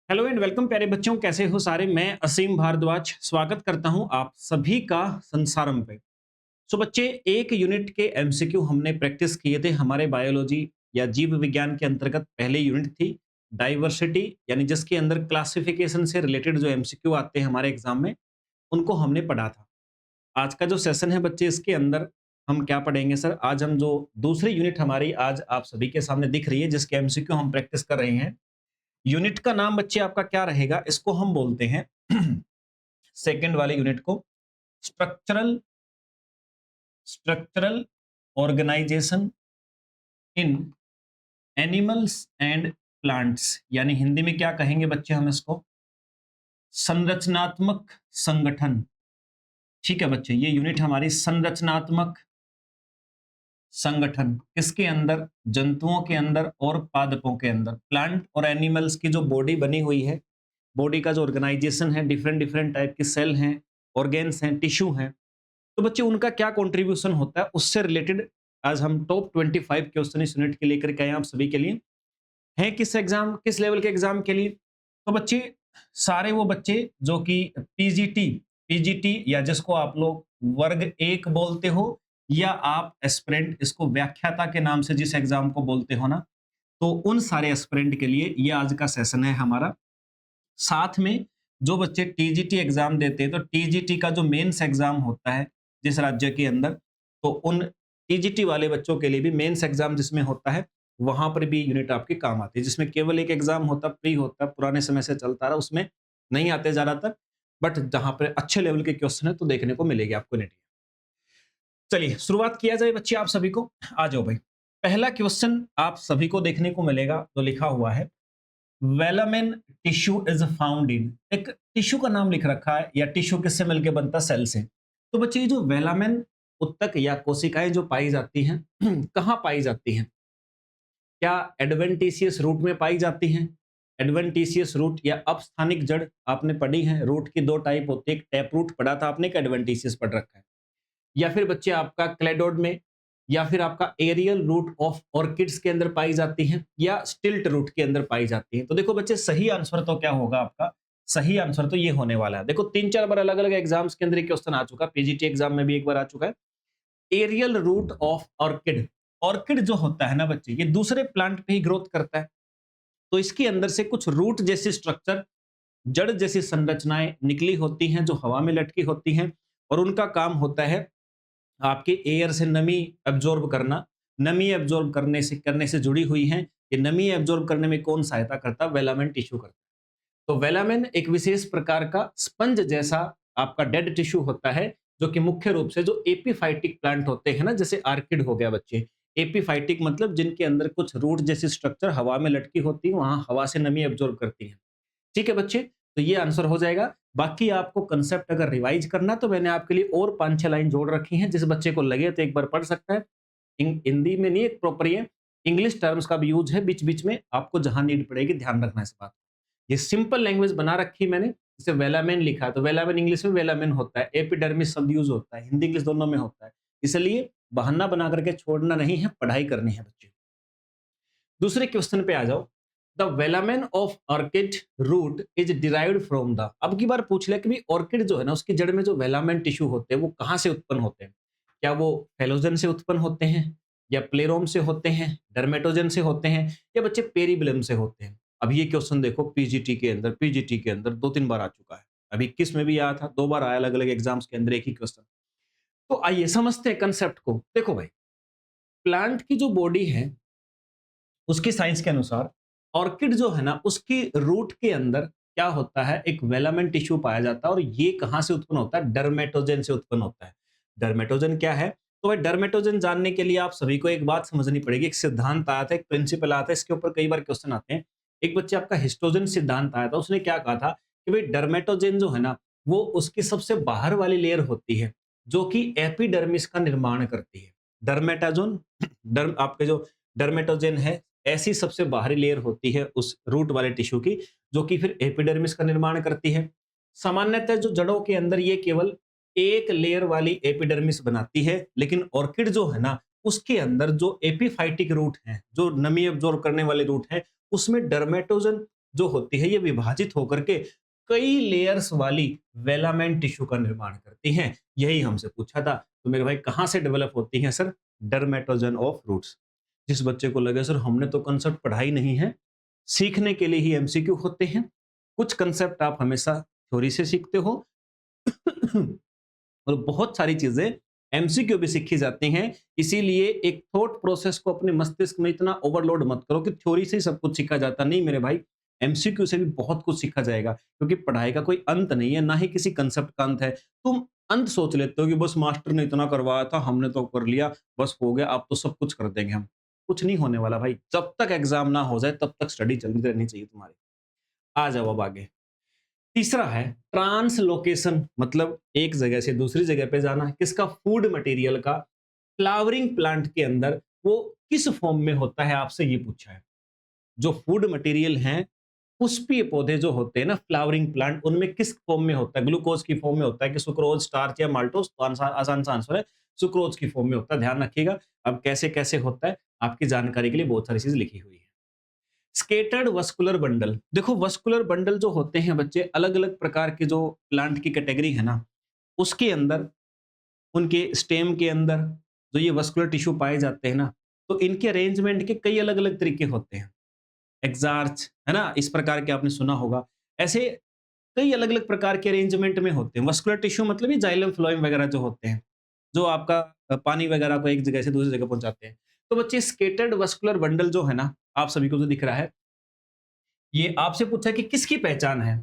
Hello and welcome प्यारे बच्चों, कैसे हो सारे। मैं असीम भारद्वाज स्वागत करता हूं आप सभी का संसारम पे। सो बच्चे, एक यूनिट के एमसीक्यू हमने प्रैक्टिस किए थे हमारे बायोलॉजी या जीव विज्ञान के अंतर्गत। पहले यूनिट थी डाइवर्सिटी, यानी जिसके अंदर क्लासिफिकेशन से रिलेटेड जो एमसीक्यू आते हैं हमारे एग्जाम में, उनको हमने पढ़ा था। आज का जो सेशन है बच्चे, इसके अंदर हम क्या पढ़ेंगे सर? आज हम जो दूसरी यूनिट हमारी आज आप सभी के सामने दिख रही है, जिसके एमसीक्यू हम प्रैक्टिस कर रहे हैं, यूनिट का नाम बच्चे आपका क्या रहेगा? इसको हम बोलते हैं सेकंड वाले यूनिट को structural structural organization in animals and plants, यानी हिंदी में क्या कहेंगे बच्चे हम इसको? संरचनात्मक संगठन। ठीक है बच्चे, ये यूनिट हमारी संरचनात्मक संगठन किसके अंदर? जंतुओं के अंदर और पादपों के अंदर। प्लांट और एनिमल्स की जो बॉडी बनी हुई है, बॉडी का जो ऑर्गेनाइजेशन है, डिफरेंट डिफरेंट टाइप के सेल हैं, ऑर्गेन्स हैं, टिश्यू हैं, तो बच्चे उनका क्या कंट्रीब्यूशन होता है, उससे रिलेटेड आज हम टॉप 25 क्वेश्चन इस यूनिट के लेकर के आए हैं आप सभी के लिए। हैं किस एग्जाम, किस लेवल के एग्जाम के लिए? तो बच्चे, सारे वो बच्चे जो कि पीजीटी पीजीटी या जिसको आप लोग वर्ग एक बोलते हो, या आप एस्पिरेंट इसको व्याख्याता के नाम से जिस एग्जाम को बोलते हो ना, तो उन सारे एस्पिरेंट के लिए ये आज का सेशन है हमारा। साथ में जो बच्चे टीजीटी एग्जाम देते हैं, तो टीजीटी का जो मेंस एग्जाम होता है जिस राज्य के अंदर, तो उन टीजीटी वाले बच्चों के लिए भी मेंस एग्जाम जिसमें होता है, वहां पर भी यूनिट आपके काम आती है। जिसमें केवल एक एग्जाम होता, प्री होता, पुराने समय से चलता रहा, उसमें नहीं आते ज्यादातर, बट जहां पर अच्छे लेवल के क्वेश्चन है तो देखने को मिलेगी आपको यूनिट। चलिए शुरुआत किया जाए बच्चे, आप सभी को आ जाओ भाई। पहला क्वेश्चन आप सभी को देखने को मिलेगा, तो लिखा हुआ है वेलामेन टिश्यू इज फाउंड इन। एक टिश्यू का नाम लिख रखा है, या टिश्यू किससे मिलकर बनता? सेल से। तो बच्चे, ये जो वेलामेन उत्तक या कोशिकाएं जो पाई जाती हैं कहाँ पाई जाती हैं? क्या एडवेंटिशियस रूट में पाई जाती हैं? एडवेंटिशियस रूट या अपस्थानिक जड़ आपने पढ़ी है। रूट की दो टाइप होती है, एक टैप रूट पढ़ा था आपने, एक एडवेंटिशियस पढ़ रखा है। या फिर बच्चे आपका क्लेडोड में, या फिर आपका एरियल रूट ऑफ ऑर्किड्स के अंदर पाई जाती हैं, या स्टिल्ट रूट के अंदर पाई जाती हैं। तो देखो बच्चे, सही आंसर तो क्या होगा आपका? सही आंसर तो ये होने वाला है। देखो, 3-4 बार अलग अलग एग्जाम्स के अंदर क्वेश्चन आ चुका है, पीजीटी एग्जाम में भी एक बार आ चुका है। Aerial root of orchid, orchid जो होता है ना बच्चे, ये दूसरे प्लांट पे ही ग्रोथ करता है, तो इसके अंदर से कुछ रूट जैसी स्ट्रक्चर, जड़ जैसी संरचनाएं निकली होती हैं जो हवा में लटकी होती हैं, और उनका काम होता है आपके एयर से नमी एब्जॉर्ब करना। नमी एब्जॉर्ब करने से जुड़ी हुई हैं। ये नमी एब्जॉर्ब करने में कौन सहायता करता है? वेलामेन टिश्यू करता है। तो वेलामेन एक विशेष प्रकार का स्पंज जैसा आपका डेड टिश्यू होता है, जो कि मुख्य रूप से जो एपीफाइटिक प्लांट होते हैं ना, जैसे आर्किड हो गया बच्चे। एपीफाइटिक मतलब जिनके अंदर कुछ रूट जैसी स्ट्रक्चर हवा में लटकी होती है, वहां हवा से नमी एब्जॉर्ब करती है। ठीक है बच्चे, तो ये आंसर हो जाएगा। बाकी आपको कंसेप्ट अगर रिवाइज करना, तो मैंने आपके लिए और 5-6 लाइन जोड़ रखी हैं, जिस बच्चे को लगे तो एक बार पढ़ सकता है। हिंदी में नहीं, एक प्रॉपर ये इंग्लिश टर्म्स का भी यूज है बीच बीच में, आपको जहां नीड पड़ेगी ध्यान रखना इस बात। ये सिंपल लैंग्वेज बना रखी मैंने, जैसे वेलामेन लिखा है, तो वेलामेन इंग्लिश में वेलामेन होता है, एपिडर्मिस शब्द यूज होता है, हिंदी इंग्लिश दोनों में होता है। इसलिए बहाना बना करके छोड़ना नहीं है, पढ़ाई करनी है बच्चे। दूसरे क्वेश्चन पे आ जाओ। The velamen of orchid root is derived from the. अब की बार पूछ लिया कि भाई ऑर्किड जो है ना, उसकी जड़ में जो वेलामेन टिश्यू होते हैं वो कहाँ से उत्पन्न होते हैं? क्या वो फेलोजन से उत्पन्न होते हैं, या प्लेरोम से होते हैं, डर्मेटोजन से होते हैं, या बच्चे पेरिबिलम से होते हैं? अब ये क्वेश्चन देखो, पीजीटी के अंदर 2-3 बार आ चुका है। अभी 21 में भी आया था, 2 बार आया अलग अलग एग्जाम्स के अंदर एक ही क्वेश्चन। तो आइए समझते हैं कंसेप्ट को। देखो भाई, प्लांट की जो बॉडी है, उसकी साइंस के अनुसार ऑर्किड जो है ना, उसकी रूट के अंदर क्या होता है? एक वेलामेंट टिश्यू पाया जाता है, और ये कहां से उत्पन्न होता है? डर्मेटोजन से उत्पन्न होता है। डर्मेटोजन क्या है? तो भाई, डर्मेटोजन जानने के लिए आप सभी को एक बात समझनी पड़ेगी। एक सिद्धांत आया था, एक प्रिंसिपल आता है, इसके ऊपर कई बार क्वेश्चन आते हैं। एक बच्चे आपका हिस्टोजन सिद्धांत आया था, उसने क्या कहा था कि भाई डर्मेटोजन जो है ना, वो उसकी सबसे बाहर वाली लेयर होती है, जो कि एपिडर्मिस का निर्माण करती है। डर्मेटाजोन डर्म आपके जो डर्मेटोजन है, ऐसी सबसे बाहरी लेयर होती है उस रूट वाले टिश्यू की, जो कि फिर एपिडर्मिस का निर्माण करती है। सामान्यतः जो जड़ों के अंदर ये केवल एक लेयर वाली एपिडर्मिस बनाती है, लेकिन ऑर्किड जो है ना, उसके अंदर जो एपिफाइटिक रूट है, जो नमी एब्जॉर्ब करने वाले रूट है, उसमें डर्मेटोजन जो होती है ये विभाजित होकर के कई लेयर्स वाली वेलामेंट टिश्यू का निर्माण करती हैं। यही हमसे पूछा था। तो मेरे भाई कहाँ से डेवलप होती हैं सर? Dermatogen of roots. जिस बच्चे को लगे सर हमने तो कंसेप्ट पढ़ा ही नहीं है, सीखने के लिए ही एमसीक्यू होते हैं। कुछ कंसेप्ट आप हमेशा थ्योरी से सीखते हो और बहुत सारी चीजें एमसीक्यू भी सीखी जाती हैं। इसीलिए एक थॉट प्रोसेस को अपने मस्तिष्क में इतना ओवरलोड मत करो कि थ्योरी से ही सब कुछ सीखा जाता नहीं मेरे भाई। एमसीक्यू से भी बहुत कुछ सीखा जाएगा, क्योंकि पढ़ाई का कोई अंत नहीं है, ना ही किसी कंसेप्ट का अंत है। तुम अंत सोच लेते हो कि बस मास्टर ने इतना करवाया था, हमने तो कर लिया, बस हो गया, अब तो सब कुछ कर देंगे हम। कुछ नहीं होने वाला भाई। जब तक एग्जाम ना हो जाए तब तक स्टडी चलती रहनी चाहिए तुम्हारी। आ जाओ अब आगे। तीसरा है ट्रांसलोकेशन, मतलब एक जगह से दूसरी जगह पे जाना। किसका? फूड मटेरियल का। फ्लावरिंग प्लांट के अंदर वो किस फॉर्म में होता है, आपसे ये पूछा है। जो फूड मटेरियल हैं, पुष्पीय पौधे जो होते हैं ना, फ्लावरिंग प्लांट, उनमें किस फॉर्म में होता है? ग्लूकोज की फॉर्म में होता है कि सुक्रोज, स्टार्च या माल्टोज? तो आसान सा आंसर है सुक्रोज की फॉर्म में होता है। ध्यान रखिएगा। अब कैसे कैसे होता है, आपकी जानकारी के लिए बहुत सारी चीज लिखी हुई है। Scattered vascular bundle. देखो वस्कुलर बंडल जो होते हैं बच्चे, अलग अलग प्रकार के जो प्लांट की कैटेगरी है ना, उसके अंदर, उनके स्टेम के अंदर जो ये वस्कुलर टिश्यू पाए जाते हैं ना, तो इनके अरेंजमेंट के कई अलग अलग तरीके होते हैं। एक्सार्च है ना, इस प्रकार के आपने सुना होगा। ऐसे कई अलग अलग प्रकार के अरेंजमेंट में होते हैं। वस्कुलर टिश्यू मतलब ये जाइलम फ्लोएम वगैरह जो होते हैं, जो आपका पानी वगैरह को एक जगह से दूसरी जगह पहुंचाते हैं। तो बच्चे स्केटर्ड वस्कुलर बंडल जो है ना, आप सभी को जो दिख रहा है, ये आपसे पूछा है कि किसकी पहचान है।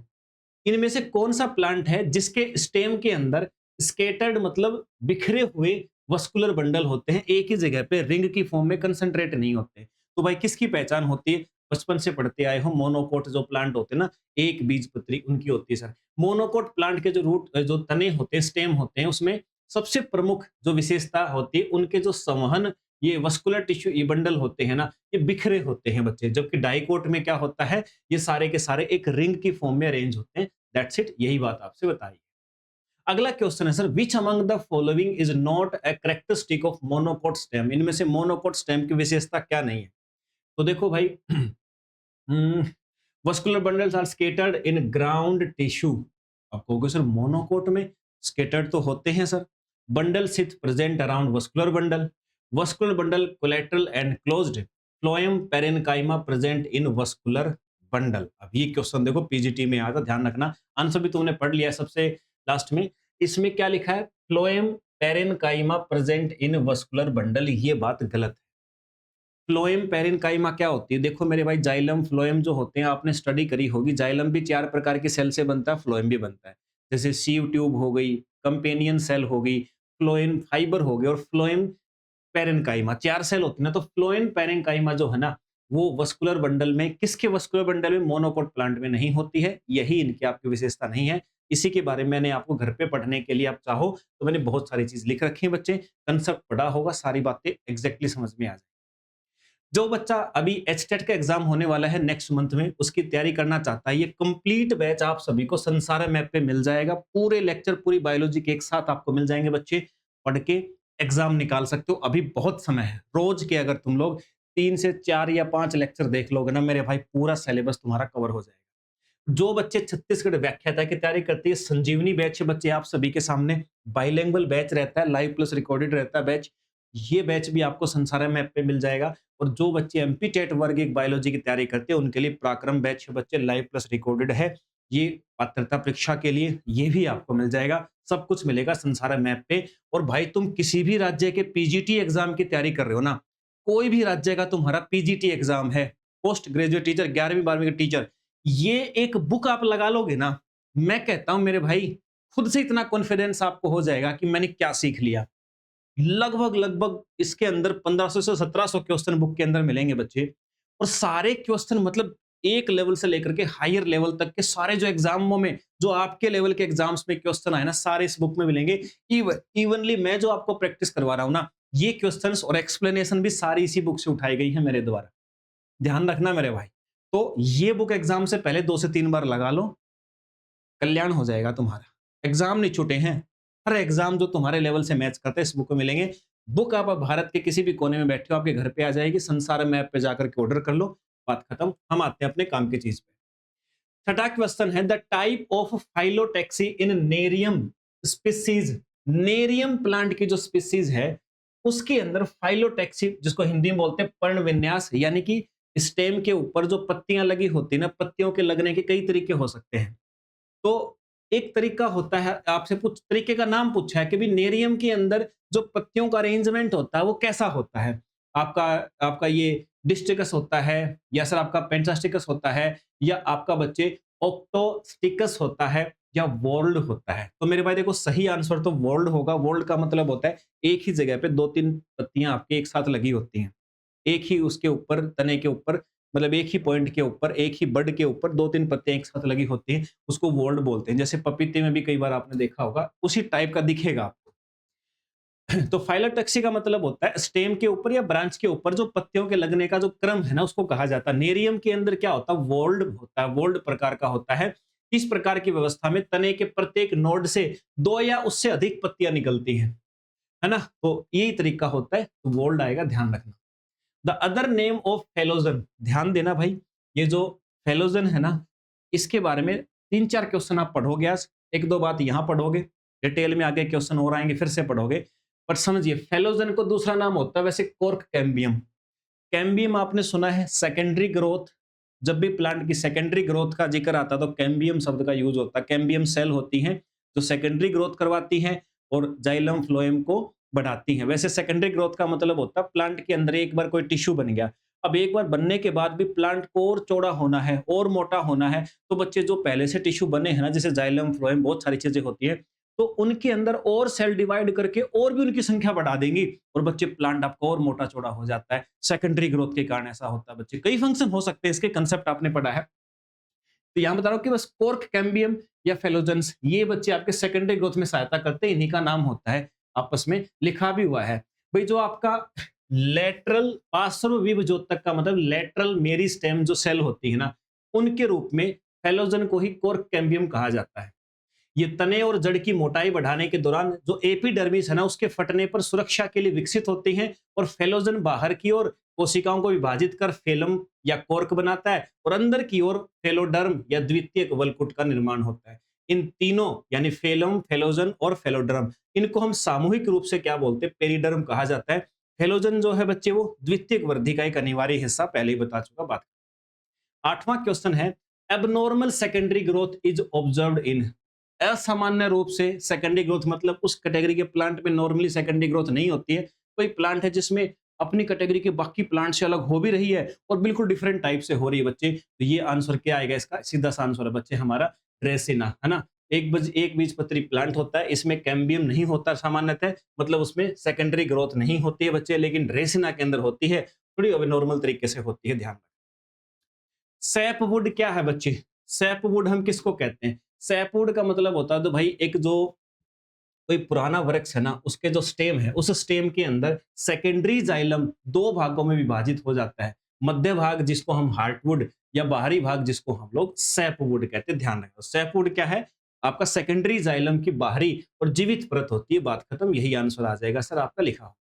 इनमें से कौन सा प्लांट है जिसके स्टेम के अंदर स्केटर्ड मतलब बिखरे हुए वस्कुलर बंडल होते हैं, एक ही जगह पे रिंग की फॉर्म में कंसंट्रेट नहीं होते। तो भाई किसकी पहचान होती है? बचपन से पढ़ते आए हो, मोनोकोट जो प्लांट होते हैं ना, एक बीजपत्री, उनकी होती है सर। मोनोकोट प्लांट के जो रूट, जो तने होते हैं, स्टेम होते हैं, उसमें सबसे प्रमुख जो विशेषता होती है, उनके जो संवहन, ये वस्कुलर टिश्यू, ये बंडल होते हैं ना, ये बिखरे होते हैं बच्चे। जबकि डाइकोट में क्या होता है, ये सारे के सारे एक रिंग की फॉर्म में अरेंज होते हैं। दैट्स इट, यही बात आपसे बताई। अगला क्वेश्चन है sir, which among the following is not a characteristic of monocot stem. इनमें से मोनोकोट स्टेम की विशेषता क्या नहीं है? तो देखो भाई, vascular bundles are scattered in ground tissue. आप कहोगे सर मोनोकोट में स्केटर्ड तो होते हैं sir. Bundle sheath present around vascular bundle. Vascular bundle collateral and closed. Phloem parenchyma present in vascular bundle. अब ये क्वेश्चन देखो पीजीटी में आया था, ध्यान रखना। आंसर भी तुमने पढ़ लिया सबसे लास्ट में। इसमें क्या लिखा है? Phloem parenchyma present in vascular bundle. ये बात गलत है। फ्लोएम पेरेन्काइमा क्या होती है? देखो मेरे भाई, जाइलम फ्लोएम जो होते हैं, आपने स्टडी करी होगी। जाइलम भी 4 प्रकार के सेल से बनता है, फ्लोएम भी बनता है। जैसे सीव ट्यूब हो गई, कंपेनियन सेल हो गई, फ्लोएम फाइबर हो गया और फ्लोएम पेरेन्काइमा। 4 सेल होती है ना। तो फ्लोएम पेरेन्काइमा जो है ना, वो वस्कुलर बंडल में, किसके वस्कुलर बंडल में? मोनोकोट प्लांट में नहीं होती है। यही इनकी आपकी विशेषता नहीं है। इसी के बारे में मैंने आपको घर पे पढ़ने के लिए, आप चाहो तो मैंने बहुत सारी चीज लिख रखी है बच्चे। कंसेप्ट पढ़ा होगा, सारी बातें एग्जैक्टली समझ में आ जाए। जो बच्चा अभी एचटेट का एग्जाम होने वाला है नेक्स्ट मंथ में, उसकी तैयारी करना चाहता है, ये कंप्लीट बैच आप सभी को संसार मैप पे मिल जाएगा। पूरे लेक्चर, पूरी बायोलॉजी के एक साथ आपको मिल जाएंगे बच्चे। पढ़ के एग्जाम निकाल सकते हो। अभी बहुत समय है। रोज के अगर तुम लोग 3 से 4 या 5 लेक्चर देख लोगे ना मेरे भाई, पूरा सिलेबस तुम्हारा कवर हो जाएगा। जो बच्चे छत्तीसगढ़ व्याख्याता की तैयारी करते हैं, संजीवनी बैच है बच्चे आप सभी के सामने। बाइलिंगुअल बैच रहता है, लाइव प्लस रिकॉर्डेड रहता है बैच। ये बैच भी आपको संसार मैप पे मिल जाएगा। और जो बच्चे एमपी टेट वर्ग एक बायोलॉजी की तैयारी करते हैं, उनके लिए पराक्रम बैच बच्चे लाइव प्लस रिकॉर्डेड है। ये पात्रता परीक्षा के लिए ये भी आपको मिल जाएगा। सब कुछ मिलेगा संसार मैप पे। और भाई तुम किसी भी राज्य के पीजीटी एग्जाम की तैयारी कर रहे हो ना, कोई भी राज्य का तुम्हारा पीजीटी एग्जाम है, पोस्ट ग्रेजुएट टीचर, 11वीं 12वीं के टीचर, ये एक बुक आप लगा लोगे ना, मैं कहता हूं मेरे भाई, खुद से इतना कॉन्फिडेंस आपको हो जाएगा कि मैंने क्या सीख लिया। लगभग लगभग इसके अंदर 1500 से 1700 क्वेश्चन बुक के अंदर मिलेंगे बच्चे। और सारे क्वेश्चन मतलब एक लेवल से लेकर के हायर लेवल तक के सारे जो एग्जामों में, जो आपके लेवल के एग्जाम्स में क्वेश्चन आए ना, सारे इस बुक में मिलेंगे। इवनली मैं जो आपको प्रैक्टिस करवा रहा हूं ना, ये क्वेश्चंस और एक्सप्लेनेशन भी सारी इसी बुक से उठाई गई है मेरे द्वारा। ध्यान रखना मेरे भाई। तो ये बुक एग्जाम से पहले 2 से 3 बार लगा लो, कल्याण हो जाएगा तुम्हारा। एग्जाम नहीं छूटे हैं। हर एग्जाम जो तुम्हारे लेवल से मैच करता है, इस बुक में मिलेंगे। बुक आप भारत के किसी भी कोने में बैठे हो, आपके घर पे आ जाएगी। संसार मैप पे जाकर के ऑर्डर कर लो, बात खत्म। हम आते हैं अपने काम की चीज पे। छठा क्वेश्चन है the type of phyllotaxy in nerium species. Nerium plant की जो स्पीसीज है उसके अंदर फाइलोटैक्सी, जिसको हिंदी में बोलते हैं पर्ण विन्यास, यानी कि स्टेम के ऊपर जो पत्तियां लगी होती है ना, पत्तियों के लगने के कई तरीके हो सकते हैं। तो एक तरीका होता है, आपसे कुछ तरीके का नाम पूछा है कि भी नेरियम के अंदर जो पत्तियों का अरेंजमेंट होता है वो कैसा होता है। आपका आपका ये डिस्टिकस होता है, या सर आपका पेंटास्टिकस होता है, या आपका बच्चे ऑक्टोस्टिकस होता है, या वोल्ड होता है। तो मेरे भाई देखो सही आंसर तो वोल्ड होगा। वोल्ड का मतलब होता है एक ही जगह पे दो तीन पत्तियां आपके एक साथ लगी होती हैं, एक ही उसके ऊपर तने के ऊपर, मतलब एक ही पॉइंट के ऊपर, एक ही बड के ऊपर दो तीन पत्तियां एक साथ लगी होती हैं, उसको वोल्ड बोलते हैं। जैसे पपीते में भी कई बार आपने देखा होगा, उसी टाइप का दिखेगा आपको। तो फाइलोटैक्सी का मतलब होता है स्टेम के ऊपर या ब्रांच के ऊपर जो पत्तियों के लगने का जो क्रम है ना, उसको कहा जाता है। नेरियम के अंदर क्या होता है, वोल्ड होता है, वोल्ड प्रकार का होता है। इस प्रकार की व्यवस्था में तने के प्रत्येक नोड से दो या उससे अधिक पत्तियां निकलती हैं, है ना। तो यही तरीका होता है, तो वोल्ड आएगा, ध्यान रखना। The other name of phellogen, ध्यान देना भाई, ये जो फेलोजन है ना, इसके बारे में तीन चार क्वेश्चन आप पढ़ोगे आज, एक दो बात यहां पढ़ोगे, डिटेल में आगे क्वेश्चन और आएंगे फिर से पढ़ोगे, पर समझिए फेलोजन को दूसरा नाम होता है वैसे कोर्क कैम्बियम। कैम्बियम आपने सुना है सेकेंडरी ग्रोथ, जब भी प्लांट की सेकेंडरी ग्रोथ का जिक्र आता है तो कैम्बियम शब्द का यूज होता है। कैम्बियम सेल होती हैं जो सेकेंडरी ग्रोथ करवाती हैं और जाइलम फ्लोएम को बढ़ाती हैं। वैसे सेकेंडरी ग्रोथ का मतलब होता है प्लांट के अंदर एक बार कोई टिश्यू बन गया, अब एक बार बनने के बाद भी प्लांट को और चौड़ा होना है और मोटा होना है, तो बच्चे जो पहले से टिश्यू बने हैं ना, जैसे जाइलम फ्लोएम बहुत सारी चीजें होती है, तो उनके अंदर और सेल डिवाइड करके और भी उनकी संख्या बढ़ा देंगी और बच्चे प्लांट आपका और मोटा चौड़ा हो जाता है। सेकेंडरी ग्रोथ के कारण ऐसा होता है बच्चे। कई फंक्शन हो सकते हैं, इसके कंसेप्ट आपने पढ़ा है। तो यहां बता रहा हूं कि बस कोर्क कैम्बियम या फेलोजेंस ये बच्चे आपके सेकेंडरी ग्रोथ में सहायता करते हैं, इन्हीं का नाम होता है, आपस में लिखा भी हुआ है। भाई जो आपका लेटरल पार्श्व विभजोतक का मतलब लेटरल मेरी स्टेम जो सेल होती है ना, उनके रूप में फेलोजन को ही कोर्क कैम्बियम कहा जाता है। ये तने और जड़ की मोटाई बढ़ाने के दौरान जो एपिडर्मिस है ना, उसके फटने पर सुरक्षा के लिए विकसित होती हैं, और फेलोजन बाहर की ओर कोशिकाओं को विभाजित कर फेलम या कोर्क बनाता है, और अंदर की ओर फेलोडर्म या द्वितीयक वलकुट का निर्माण होता है। इन तीनों यानी फेलम, फेलोजन और फेलोडर्म, इनको हम सामूहिक रूप से क्या बोलते हैं, पेरिडर्म कहा जाता है। फेलोजन जो है बच्चे वो द्वितीयक वृद्धि का एक अनिवार्य हिस्सा, पहले ही बता चुका बात। आठवां क्वेश्चन है abnormal secondary growth is observed in. असामान्य रूप से सेकेंडरी ग्रोथ मतलब उस कैटेगरी के प्लांट में नॉर्मली सेकेंडरी ग्रोथ नहीं होती है। कोई प्लांट है जिसमें अपनी कैटेगरी के बाकी प्लांट से अलग हो भी रही है और बिल्कुल डिफरेंट टाइप से हो रही है बच्चे, तो ये आंसर क्या आएगा इसका, सीधा सा आंसर है बच्चे हमारा ड्रेसिना, है ना। एक बीज पत्री प्लांट होता है, इसमें कैम्बियम नहीं होता सामान्यतः, मतलब उसमें सेकेंडरी ग्रोथ नहीं होती है बच्चे, लेकिन ड्रेसिना के अंदर होती है, थोड़ी नॉर्मल तरीके से होती है, ध्यान। सैपवुड क्या है बच्चे, सैपवुड हम किसको कहते हैं, सैपवुड का मतलब होता है तो भाई एक जो कोई पुराना वृक्ष है ना, उसके जो स्टेम है, उस स्टेम के अंदर सेकेंडरी जाइलम दो भागों में विभाजित हो जाता है। मध्य भाग जिसको हम हार्टवुड या बाहरी भाग जिसको हम लोग सैपवुड कहते हैं, ध्यान रखो। सैपवुड क्या है, आपका सेकेंडरी जाइलम की बाहरी और जीवित परत होती है, बात खत्म, यही आंसर आ जाएगा सर आपका लिखा हो।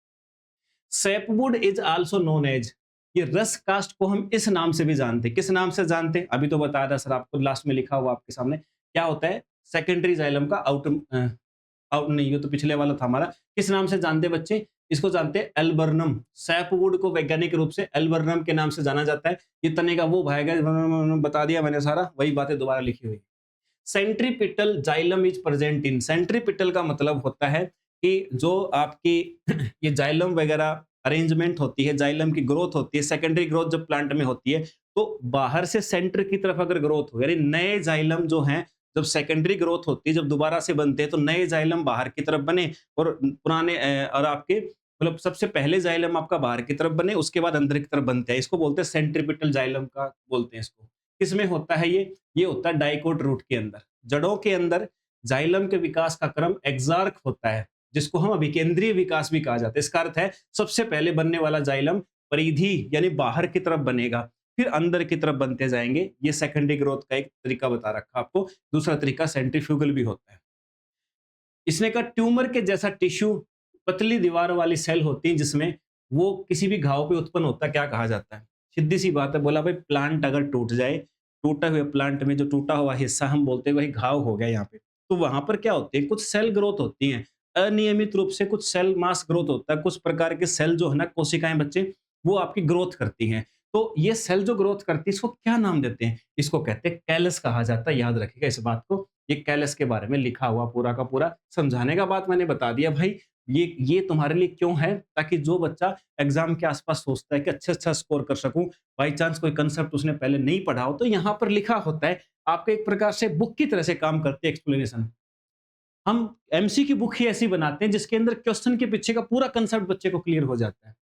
Sapwood is also known as, ये रस कास्ट को हम इस नाम से भी जानते हैं, किस नाम से जानते हैं, अभी तो बताया था सर आपको, लास्ट में लिखा हुआ आपके सामने क्या होता है, सेकेंडरी जाइलम का आउट नहीं, ये तो पिछले वाला था हमारा, किस नाम से जानते हैं बच्चे, इसको जानते हैं एल्बर्नम। सैपवुड को वैज्ञानिक रूप से एल्बर्नम के नाम से जाना जाता है। ये तने का वो भाग है, बता दिया मैंने सारा, वही बातें दोबारा लिखी हुई। Centripetal xylem is present in, centripetal का मतलब होता है कि जो आपकी ये जाइलम वगैरह अरेंजमेंट होती है, जाइलम की ग्रोथ होती है, सेकेंडरी ग्रोथ जब प्लांट में होती है, तो बाहर से सेंटर की तरफ अगर ग्रोथ हो, यानी नए जाइलम जो हैं, जब सेकेंडरी ग्रोथ होती है, जब दोबारा से बनते हैं, तो नए जाइलम बाहर की तरफ बने और पुराने और आपके मतलब सबसे पहले जाइलम आपका बाहर की तरफ बने, उसके बाद अंदर की तरफ बनते हैं, इसको बोलते हैं सेंट्रीपिटल जाइलम का बोलते हैं इसको। किसमें होता है ये होता है डाइकोट रूट के अंदर, जड़ों के अंदर जाइलम के विकास का क्रम एक्सार्क होता है, जिसको हम अभिकेंद्रीय विकास भी कहा जाता है। इसका अर्थ है सबसे पहले बनने वाला जाइलम परिधि यानी बाहर की तरफ बनेगा, फिर अंदर की तरफ बनते जाएंगे। ये सेकेंडरी ग्रोथ का एक तरीका बता रखा आपको। दूसरा तरीका सेंट्रीफ्यूगल भी होता है। इसने का ट्यूमर के जैसा टिश्यू, पतली दीवार वाली सेल होती है जिसमें वो किसी भी घाव पे उत्पन्न होता है, क्या कहा जाता है, सीधी सी बात है, बोला भाई प्लांट अगर टूट जाए टूटे हुए प्लांट में जो टूटा हुआ हिस्सा हम बोलते हैं वही घाव हो गया यहाँ पे। तो वहाँ पर क्या होते हैं, कुछ सेल ग्रोथ होती हैं, अनियमित रूप से कुछ सेल मास ग्रोथ होता है, कुछ प्रकार के सेल जो है ना कोशिकाएँ बच्चे, वो आपकी ग्रोथ करती हैं। तो ये सेल जो ग्रोथ करती है इसको क्या नाम देते हैं? इसको कहते हैं कैलस कहा जाता है, याद रखिएगा इस बात को। ये कैलस के बारे में लिखा हुआ पूरा का पूरा समझाने का बात मैंने बता दिया भाई। ये तुम्हारे लिए क्यों है? ताकि जो बच्चा एग्ज़ाम के आस-पास सोचता है कि अच्छा स्कोर कर सकूँ, बाय चांस कोई कांसेप्ट उसने पहले नहीं पढ़ा हो, तो यहाँ पर लिखा होता है, आपको एक प्रकार से बुक की तरह से काम करती है एक्सप्लेनेशन। हम एमसी की बुक ही ऐसी बनाते हैं जिसके अंदर क्वेश्चन के पीछे का पूरा कांसेप्ट बच्चे को क्लियर हो जाता है।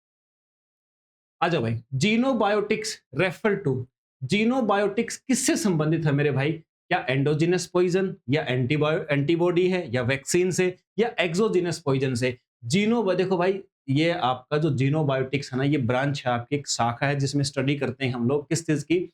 आ जाओ भाई, जीनोबायोटिक्स रेफर टू, जीनोबायोटिक्स किससे संबंधित है मेरे भाई? क्या एंडोजिनस पॉइजन या एंटीबॉडी है या वैक्सीन से या एक्सोजिनस पॉइजन से? देखो भाई, ये आपका जो जीनोबायोटिक्स है ना, ये ब्रांच है आपकी, एक शाखा है जिसमें स्टडी करते हैं हम लोग किस चीज की?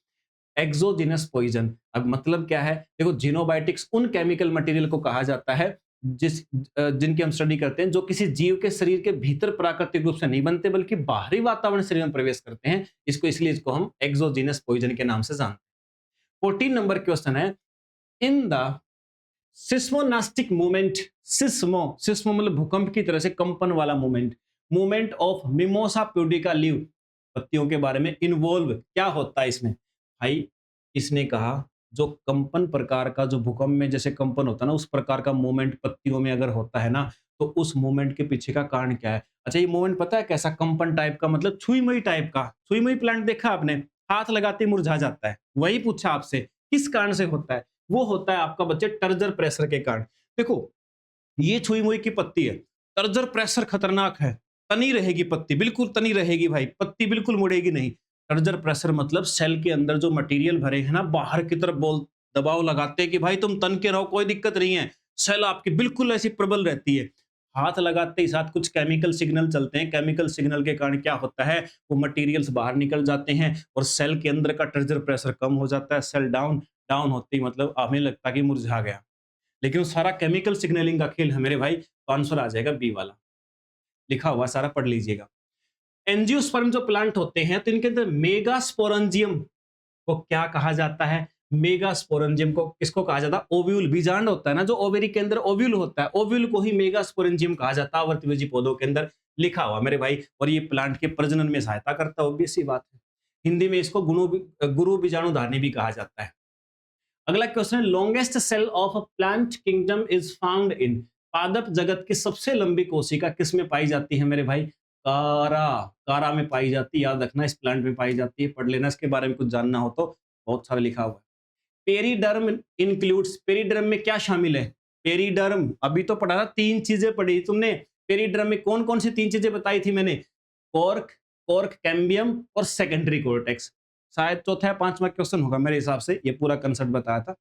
Exogenous poison. अब मतलब क्या है? देखो, जीनोबायोटिक्स उन केमिकल मटेरियल को कहा जाता है जिनकी हम स्टडी करते हैं, जो किसी जीव के शरीर के भीतर प्राकृतिक रूप से नहीं बनते बल्कि बाहरी वातावरण शरीर में प्रवेश करते हैं। इसको हम एक्सोजिनस पॉइजन के नाम से जानते हैं। 14 नंबर क्वेश्चन है, इन द सिस्मोनास्टिक मूवमेंट, सिस्मो मतलब भूकंप की तरह से कंपन वाला movement of mimosa pudica leave, पत्तियों के बारे में इन्वॉल्व क्या होता है इसमें? भाई, इसने कहा जो कंपन प्रकार का, जो भूकंप में जैसे कंपन होता है ना, उस प्रकार का मूवमेंट पत्तियों में अगर होता है ना, तो उस मूवमेंट के पीछे का कारण क्या है? अच्छा, ये मूवमेंट पता है कैसा? कंपन टाइप का, मतलब छुई मुई टाइप का। छुई मुई प्लांट देखा आपने? हाथ लगाते ही मुरझा जाता है। वही पूछा आपसे, किस कारण से होता है? वो होता है आपका बच्चे टर्जर प्रेशर के कारण। देखो, ये छुई मुई की पत्ती है, टर्जर प्रेशर खतरनाक है, तनी रहेगी पत्ती, बिल्कुल तनी रहेगी भाई, पत्ती बिल्कुल मुड़ेगी नहीं। टर्जर प्रेशर मतलब सेल के अंदर जो मटेरियल भरे हैं ना, बाहर की तरफ बोल दबाव लगाते हैं कि भाई तुम तन के रहो, कोई दिक्कत नहीं है। सेल आपकी बिल्कुल ऐसी प्रबल रहती है। हाथ लगाते ही साथ कुछ केमिकल सिग्नल चलते हैं, केमिकल सिग्नल के कारण क्या होता है, वो मटेरियल्स बाहर निकल जाते हैं और सेल के अंदर का टर्जर प्रेशर कम हो जाता है। सेल डाउन डाउन होती मतलब हमें लगता है कि मुरझा गया, लेकिन वो सारा केमिकल सिग्नलिंग का खेल है मेरे भाई। तो आंसर आ जाएगा बी वाला, लिखा हुआ सारा पढ़ लीजिएगा। एंजियोस्पर्म जो प्लांट होते हैं, तो इनके अंदर मेगास्पोरेंजियम को क्या कहा जाता है? मेगास्पोरेंजियम को किसको कहा जाता है? ओव्यूल, बीजांड होता है ना, जो ओवेरी के अंदर ओव्यूल होता है, ओव्यूल को ही मेगास्पोरेंजियम कहा जाता है आवर्तबीजी पौधों के अंदर, लिखा हुआ मेरे भाई। और ये प्लांट के प्रजनन में सहायता करता है, ऑब्वियस सी बात है। हिंदी में इसको गुरु बीजाणुधारिणी भी कहा जाता है। अगला क्वेश्चन है, longest cell of a plant kingdom is found in, पादप जगत की सबसे लंबी कोशिका किस में पाई जाती है मेरे भाई? कारा, कारा में पाई जाती है, याद रखना, इस प्लांट में पाई जाती है। पढ़ लेना, इसके बारे में कुछ जानना हो तो बहुत सारा लिखा हुआ है। पेरीडर्म इंक्लूड्स, पेरीडर्म में क्या शामिल है? पेरीडर्म अभी तो पढ़ा था, 3 चीजें पढ़ी तुमने। पेरीडर्म में कौन कौन सी 3 चीजें बताई थी मैंने? कॉर्क, कॉर्क कैम्बियम और सेकेंडरी कोर्टेक्स। शायद चौथा या 5वां क्वेश्चन होगा मेरे हिसाब से, ये पूरा कंसेप्ट बताया था।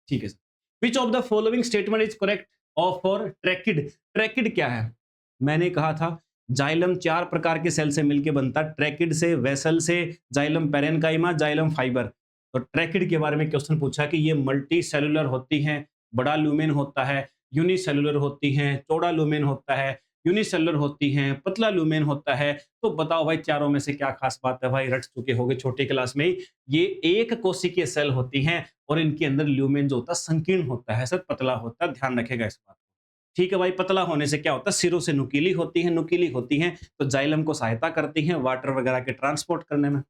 ठीक है sir. Which of the following statement is correct of for tracheid? Tracheid क्या है? मैंने कहा था जाइलम 4 प्रकार के सेल से मिलकर बनता है, ट्रैकिड से, वेसल से, जाइलम पैरेनकाइमा, जाइलम फाइबर। तो ट्रैकिड के बारे में क्वेश्चन पूछा कि ये मल्टी सेलुलर होती हैं, बड़ा लूमेन होता है, यूनिसेलुलर होती हैं, चौड़ा लूमेन होता है, यूनिसेलुलर होती हैं, पतला लूमेन होता है। तो बताओ भाई, चारों में से क्या खास बात है? भाई रट चुके होगे छोटी क्लास में ही। ये एक कोशिकीय सेल होती हैं और इनके अंदर ल्यूमेन जो होता है संकीर्ण होता है सर, पतला होता है, ध्यान रखेगा इस बात को। ठीक है भाई, पतला होने से क्या होता है? सिरों से नुकीली होती हैं, नुकीली होती हैं तो जाइलम को सहायता करती हैं वाटर वगैरह के ट्रांसपोर्ट करने में।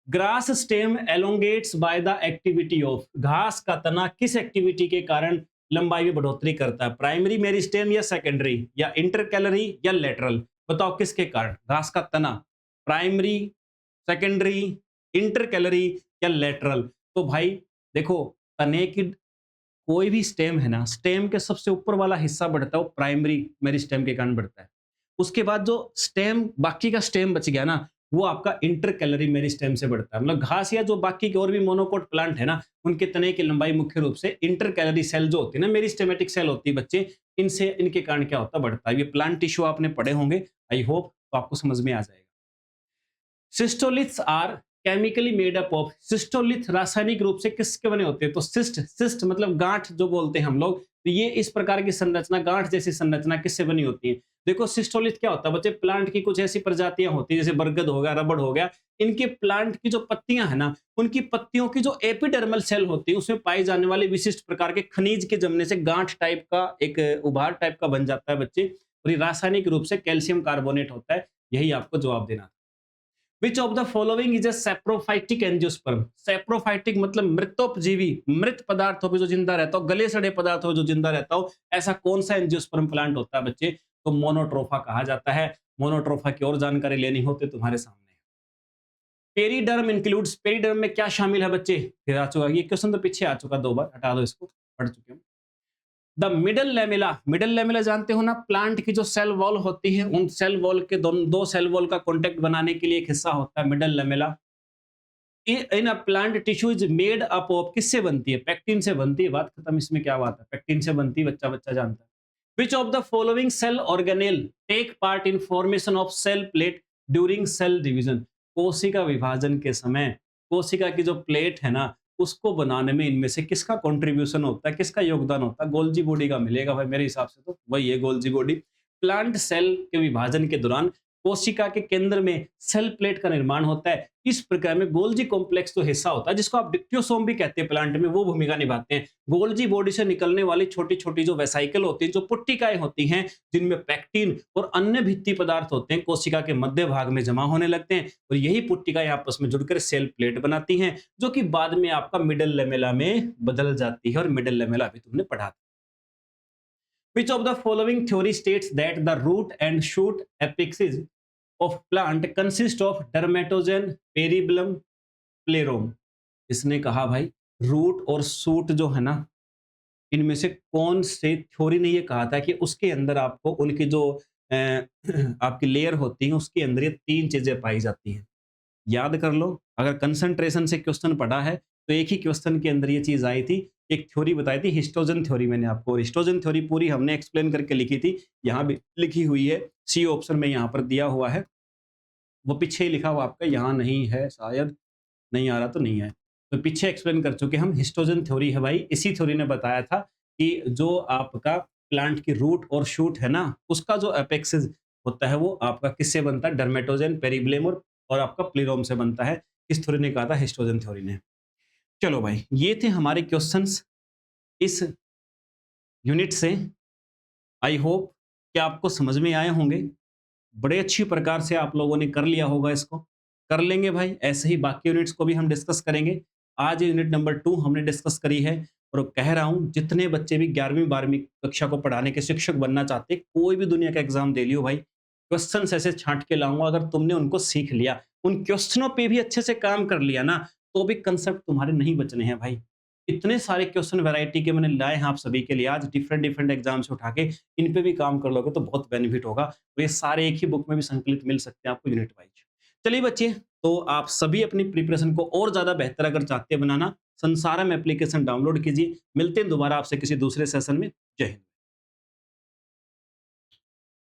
Grass stem elongates by the activity of, घास का तना किस एक्टिविटी के कारण लंबाई में बढ़ोतरी करता है? प्राइमरी मेरिस्टेम या सेकेंडरी या इंटरकैलरी या लेटरल? बताओ किसके कारण? घास का तना, प्राइमरी, सेकेंडरी, इंटरकैलरी या लेटरल? तो भाई देखो, तने की कोई भी स्टेम है ना, स्टेम के सबसे ऊपर वाला हिस्सा बढ़ता है वो प्राइमरी मेरिस्टेम के कारण बढ़ता है। उसके बाद जो स्टेम, बाकी का स्टेम बच गया ना, वो आपका इंटरकैलरी मेरिस्टेम से बढ़ता है। मतलब घास या जो बाकी के और भी मोनोकोट प्लांट है ना, उनके तने की लंबाई मुख्य रूप से इंटरकैलरी सेल जो होती है ना, मेरिस्टेमेटिक सेल होती है बच्चे, इनसे, इनके कारण क्या होता है? बढ़ता है। ये प्लांट टिश्यू आपने पढ़े होंगे, आई होप, तो आपको समझ में आ जाएगा। Cystoliths are chemically made up of. Cystolith रासायनिक रूप से किसके बने होते हैं? तो सिस्ट मतलब गांठ जो बोलते हैं हम लोग, तो ये इस प्रकार की संरचना, गांठ जैसी संरचना किससे बनी होती है? देखो सिस्टोलिथ क्या होता है बच्चे, प्लांट की कुछ ऐसी प्रजातियां होती है, जैसे बरगद हो गया, रबड़ हो गया, इनके प्लांट की जो पत्तियां है ना, उनकी पत्तियों की जो एपिडर्मल सेल होती है उसमें पाई जाने वाले विशिष्ट प्रकार के खनिज के जमने से गांठ टाइप का एक उभार टाइप का बन जाता है बच्चे, और ये रासायनिक रूप से कैल्शियम कार्बोनेट होता है। यही आपको जवाब देना। विच of the following is a saprophytic angiosperm? Saprophytic मतलब मृतोपजीवी, मृत पदार्थों पे जो जिंदा रहता हो, गले सड़े पदार्थों पे जो जिंदा रहता हो, ऐसा कौन सा एंजियोस्पर्म प्लांट होता है बच्चे? तो मोनोट्रोफा कहा जाता है। मोनोट्रोफा की और जानकारी लेनी हो तो तुम्हारे सामने। पेरीडर्म इंक्लूड्स, पेरीडर्म में क्या शामिल है बच्चे? फिर आ चुका ये क्वेश्चन, तो पीछे आ चुका 2 बार, हटा दो इसको, पढ़ चुके हम। The middle lamella, middle lamella जानते हो ना, प्लांट की जो सेल वॉल होती है, उन सेल वॉल के दो सेल वॉल का कांटेक्ट बनाने के लिए एक हिस्सा होता है middle lamella. In a plant tissue is made up of, किससे बनती है? पेक्टिन से बनती है। बात खत्म, इसमें क्या बात है, पेक्टिन से बनती है, बच्चा बच्चा जानता है। Which of the following cell organelle take part in formation of cell plate during cell division? कोशिका विभाजन के समय कोशिका की जो प्लेट है ना, उसको बनाने में इनमें से किसका कंट्रीब्यूशन होता है, किसका योगदान होता है? गोल्जी बॉडी का मिलेगा भाई, मेरे हिसाब से तो वही है गोल्जी बॉडी। प्लांट सेल के विभाजन के दौरान कोशिका के केंद्र में सेल प्लेट का निर्माण होता है। इस प्रक्रिया में गोल्जी कॉम्प्लेक्स जो हिस्सा होता है, जिसको आप डिक्टियोसोम भी कहते हैं प्लांट में, वो भूमिका निभाते हैं। गोल्जी बॉडी से निकलने वाली छोटी छोटी जो वेसाइकल होती हैं, जो पुट्टिकाएं होती हैं, जिनमें पैक्टिन और अन्य भित्ति पदार्थ होते हैं, कोशिका के मध्य भाग में जमा होने लगते हैं, और यही पुट्टिकाएं आपस में जुड़कर सेल प्लेट बनाती हैं, जो कि बाद में आपका मिडल लेमेला में बदल जाती है। और मिडल लेमेला अभी तुमने पढ़ा। Which of the following theory states that the root and shoot apexes of plant consist of dermatogen, peribulum, plerome? इसने कहा भाई रूट और सूट जो है ना, इनमें से कौन से थ्योरी ने ये कहा था कि उसके अंदर आपको उनकी जो आपकी लेयर होती है, उसके अंदर ये 3 चीजें पाई जाती हैं। याद कर लो, अगर कंसंट्रेशन से क्वेश्चन पढ़ा है तो एक ही क्वेश्चन के अंदर ये चीज आई थी। एक थ्योरी बताई थी, हिस्टोजन थ्योरी। मैंने आपको हिस्टोजन थ्योरी पूरी हमने एक्सप्लेन करके लिखी थी, यहाँ भी लिखी हुई है, सी ऑप्शन में यहाँ पर दिया हुआ है, वो पीछे ही लिखा हुआ आपका, यहाँ नहीं है, शायद नहीं आ रहा तो नहीं है, तो पीछे एक्सप्लेन कर चुके हम। हिस्टोजन थ्योरी है भाई, इसी थ्योरी ने बताया था कि जो आपका प्लांट की रूट और शूट है ना, उसका जो एपेक्सिस होता है वो आपका किससे बनता है? डर्मेटोजन, पेरिब्लेम और आपका प्लीरोम से बनता है। इस थ्योरी ने कहा था, हिस्टोजन थ्योरी ने। चलो भाई, ये थे हमारे क्वेश्चंस इस यूनिट से। आई होप कि आपको समझ में आए होंगे, बड़े अच्छी प्रकार से आप लोगों ने कर लिया होगा। इसको कर लेंगे भाई, ऐसे ही बाकी यूनिट्स को भी हम डिस्कस करेंगे। आज यूनिट नंबर 2 हमने डिस्कस करी है, और कह रहा हूं जितने बच्चे भी 11वीं 12वीं कक्षा को पढ़ाने के शिक्षक बनना चाहते, कोई भी दुनिया का एग्जाम दे लियो भाई, क्वेश्चंस ऐसे छांट के लाऊंगा। अगर तुमने उनको सीख लिया, उन क्वेश्चनों पे भी अच्छे से काम कर लिया ना, तो भी कंसेप्ट तुम्हारे नहीं बचने हैं भाई। इतने सारे क्वेश्चन वैरायटी के मैंने लाए हैं आप सभी के लिए, आज डिफरेंट डिफरेंट एग्जाम से उठा के, इन पे भी काम कर लोगे तो बहुत बेनिफिट होगा। तो ये सारे एक ही बुक में भी संकलित मिल सकते हैं आपको यूनिट वाइज। चलिए बच्चे, तो आप सभी अपनी प्रिपरेशन को और ज्यादा बेहतर अगर चाहते हैं बनाना, संसारम एप्लीकेशन डाउनलोड कीजिए। मिलते हैं दोबारा आपसे किसी दूसरे सेशन में। जय हिंद।